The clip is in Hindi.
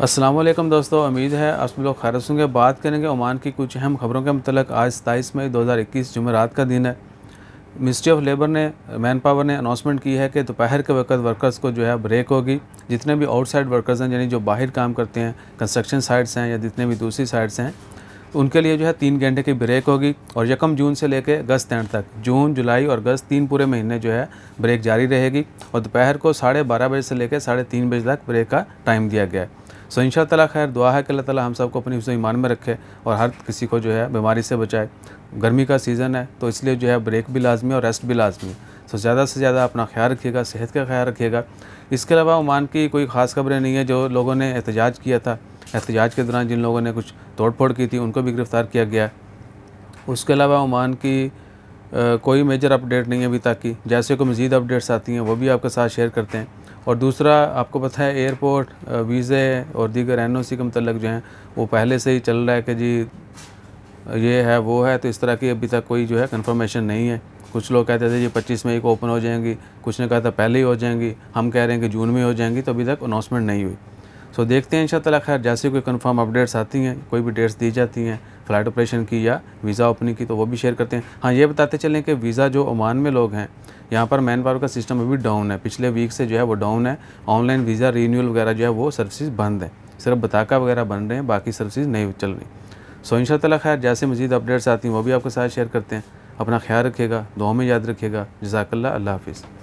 अस्सलाम वालेकुम दोस्तों, उम्मीद है आप सब लोग खैर से होंगे। बात करेंगे ओमान की कुछ अहम खबरों के मतलब। आज 27 मई 2021 जुमेरात का दिन है। मिनिस्ट्री ऑफ लेबर ने मैन पावर ने अनाउंसमेंट की है कि दोपहर के वक्त वर्कर्स को जो है ब्रेक होगी। जितने भी आउटसाइड वर्कर्स हैं, यानी जो बाहर काम करते हैं, कंस्ट्रक्शन साइट्स हैं या जितने भी दूसरी साइट्स हैं, उनके लिए जो है 3 घंटे की ब्रेक होगी। और 1 जून से लेकर अगस्त एंड तक, जून, जुलाई और अगस्त 3 पूरे महीने जो है ब्रेक जारी रहेगी। और दोपहर को 12:30 बजे से लेकर 3:30 बजे तक ब्रेक का टाइम दिया गया है। सो इंशाअल्लाह खैर दुआ है कि अल्लाह ताला हम सबको अपनी हिफ्ज़ ईमान में रखे और हर किसी को जो है बीमारी से बचाए। गर्मी का सीज़न है तो इसलिए जो है ब्रेक भी लाजमी और रेस्ट भी लाजमी है। सो ज़्यादा से ज़्यादा अपना ख्याल रखिएगा, सेहत का ख्याल रखिएगा। इसके अलावा ओमान की कोई ख़ास खबरें नहीं है। जो लोगों ने एहतजाज किया था, एहतजाज के दौरान जिन लोगों ने कुछ तोड़ फोड़ की थी, उनको भी गिरफ़्तार किया गया है। उसके अलावा ओमान की कोई मेजर अपडेट नहीं है अभी तक की। जैसे कोई मज़ीद अपडेट्स आती हैं वो भी आपके साथ शेयर करते हैं। और दूसरा, आपको पता है एयरपोर्ट, वीज़े और दीगर एनओसी के मतलब जो हैं वो पहले से ही चल रहा है कि जी ये है वो है। तो इस तरह की अभी तक कोई जो है कंफर्मेशन नहीं है। कुछ लोग कहते थे जी 25 मई को ओपन हो जाएंगी, कुछ ने कहा था पहले ही हो जाएंगी, हम कह रहे हैं कि जून में हो जाएंगी। तो अभी तक अनाउंसमेंट नहीं हुई। सो देखते हैं इंशाअल्लाह खैर जैसे कोई कंफर्म अपडेट्स आती हैं, कोई भी डेट्स दी जाती हैं फ़्लाइट ऑपरेशन की या वीज़ा ओपनिंग की, तो वो भी शेयर करते हैं। हाँ, ये बताते चलें कि वीज़ा जो ओमान में लोग हैं, यहाँ पर मैन पावर का सिस्टम अभी डाउन है। पिछले वीक से जो है वो डाउन है। ऑनलाइन वीज़ा रीन्यूअल वगैरह जो है वो सर्विसेज बंद है। सिर्फ बताका वगैरह बन रहे हैं, बाकी सर्विसेज नहीं चल रही। सो इंशाअल्लाह खैर जैसे मज़ीद अपडेट्स आती हैं वो भी आपके साथ शेयर करते हैं। अपना ख्याल रखिएगा, दुआ में याद रखिएगा। जज़ाकल्लाह, अल्लाह हाफ़िज़।